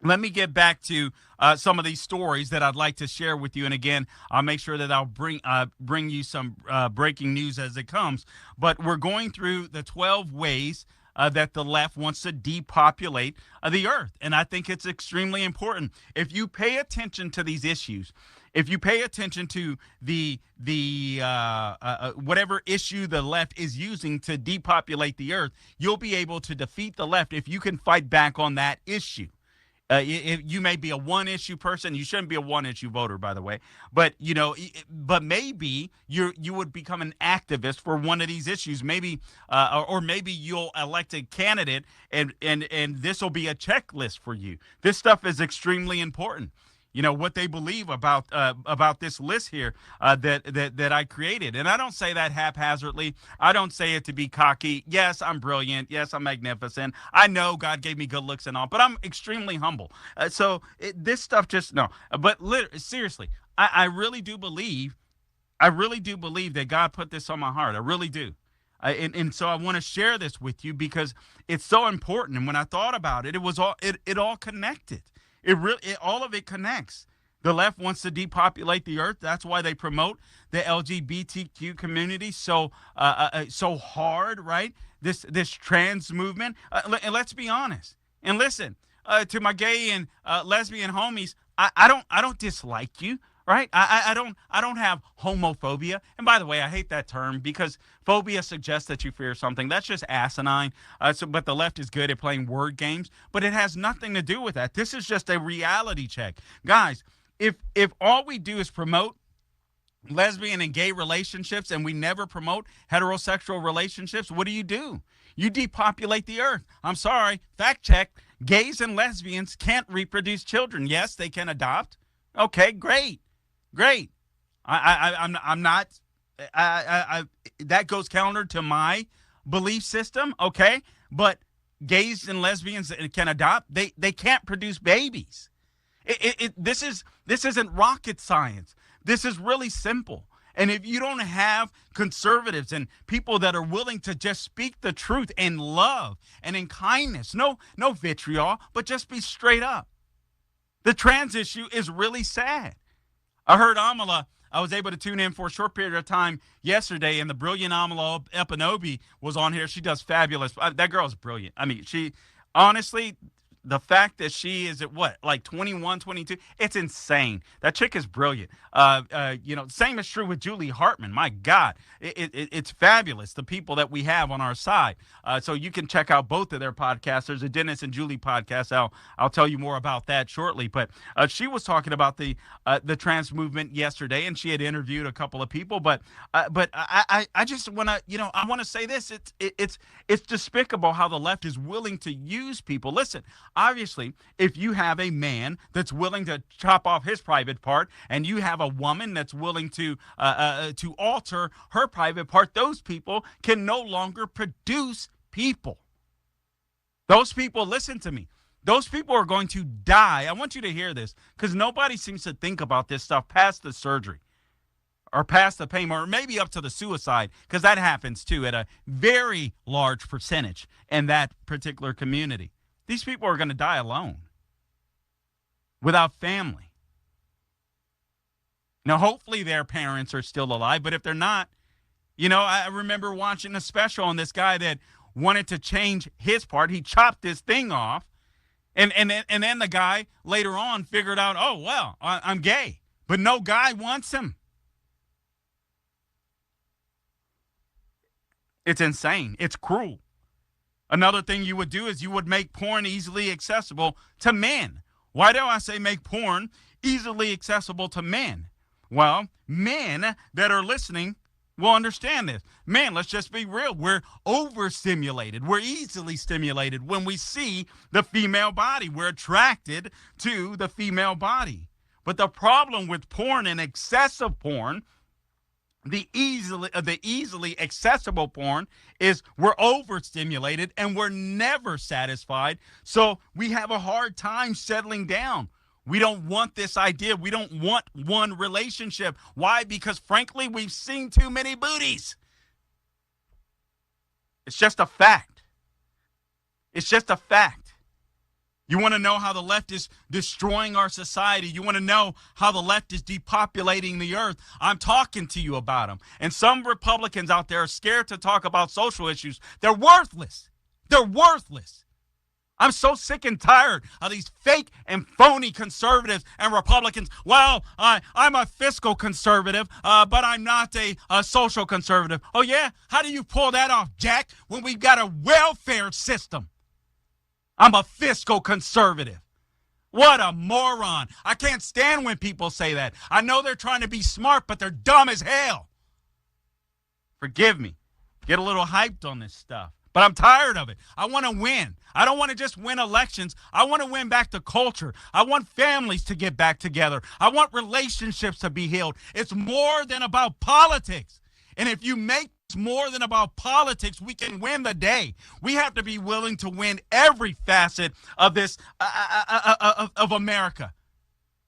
let me get back to some of these stories that I'd like to share with you. And again, I'll make sure that I'll bring you some breaking news as it comes. But we're going through the 12 ways that the left wants to depopulate the earth. And I think it's extremely important. If you pay attention to these issues, if you pay attention to the whatever issue the left is using to depopulate the earth, you'll be able to defeat the left if you can fight back on that issue. You may be a one issue person. You shouldn't be a one issue voter, by the way. But but maybe you would become an activist for one of these issues. Maybe, or maybe you'll elect a candidate, and this will be a checklist for you. This stuff is extremely important. What they believe about this list here that I created, and I don't say that haphazardly. I don't say it to be cocky. Yes, I'm brilliant. Yes, I'm magnificent. I know God gave me good looks and all, but I'm extremely humble. This stuff just no. But seriously, I really do believe. I really do believe that God put this on my heart. I really do. And so I want to share this with you because it's so important. And when I thought about it, it all connected. All of it connects. The left wants to depopulate the earth. That's why they promote the LGBTQ community so hard, right? This trans movement. And let's be honest. And listen, to my gay and lesbian homies, I don't dislike you. Right? I don't have homophobia. And by the way, I hate that term because phobia suggests that you fear something. That's just asinine. But the left is good at playing word games. But it has nothing to do with that. This is just a reality check. Guys, if all we do is promote lesbian and gay relationships and we never promote heterosexual relationships, what do? You depopulate the earth. I'm sorry. Fact check. Gays and lesbians can't reproduce children. Yes, they can adopt. Okay, great. Great. I'm not. That goes counter to my belief system. Okay, but gays and lesbians can adopt. They can't produce babies. This isn't rocket science. This is really simple. And if you don't have conservatives and people that are willing to just speak the truth in love and in kindness, no vitriol, but just be straight up. The trans issue is really sad. I heard Amala. I was able to tune in for a short period of time yesterday, and the brilliant Amala Epinobi was on here. She does fabulous. That girl is brilliant. I mean, she honestly, the fact that she is at what, like 21, 22, it's insane. That chick is brilliant. Same is true with Julie Hartman. My God, it's fabulous, the people that we have on our side. So you can check out both of their podcasts. There's a Dennis and Julie podcast. I'll tell you more about that shortly. But she was talking about the trans movement yesterday, and she had interviewed a couple of people. But I just want to, I want to say this. It's despicable how the left is willing to use people. Listen. Obviously, if you have a man that's willing to chop off his private part, and you have a woman that's willing to alter her private part, those people can no longer produce people. Those people, listen to me. Those people are going to die. I want you to hear this because nobody seems to think about this stuff past the surgery or past the pain, or maybe up to the suicide, because that happens too at a very large percentage in that particular community. These people are going to die alone, without family. Now, hopefully their parents are still alive, but if they're not, I remember watching a special on this guy that wanted to change his part. He chopped this thing off, and then the guy later on figured out, oh, well, I'm gay, but no guy wants him. It's insane. It's cruel. Another thing you would do is you would make porn easily accessible to men. Why do I say make porn easily accessible to men? Well, men that are listening will understand this. Man, let's just be real. We're overstimulated. We're easily stimulated when we see the female body. We're attracted to the female body. But the problem with porn and excessive porn, the easily accessible porn, is we're overstimulated and we're never satisfied. So we have a hard time settling down. We don't want this idea. We don't want one relationship. Why? Because frankly, we've seen too many booties. It's just a fact. It's just a fact. You want to know how the left is destroying our society? You want to know how the left is depopulating the earth? I'm talking to you about them. And some Republicans out there are scared to talk about social issues. They're worthless. They're worthless. I'm so sick and tired of these fake and phony conservatives and Republicans. Well, I'm a fiscal conservative, but I'm not a social conservative. Oh, yeah? How do you pull that off, Jack, when we've got a welfare system? I'm a fiscal conservative. What a moron. I can't stand when people say that. I know they're trying to be smart, but they're dumb as hell. Forgive me. Get a little hyped on this stuff. But I'm tired of it. I want to win. I don't want to just win elections. I want to win back the culture. I want families to get back together. I want relationships to be healed. It's more than about politics. And if you make it more than about politics, we can win the day. We have to be willing to win every facet of this, of America.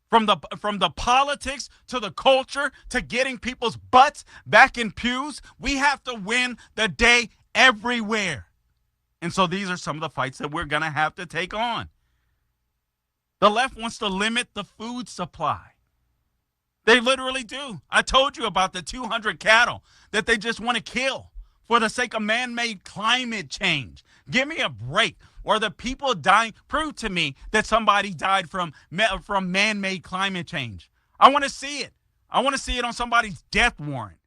From the politics to the culture to getting people's butts back in pews, we have to win the day everywhere. And so these are some of the fights that we're going to have to take on. The left wants to limit the food supply. They literally do. I told you about the 200 cattle that they just want to kill for the sake of man-made climate change. Give me a break. Or the people dying. Prove to me that somebody died from man-made climate change. I want to see it. I want to see it on somebody's death warrant.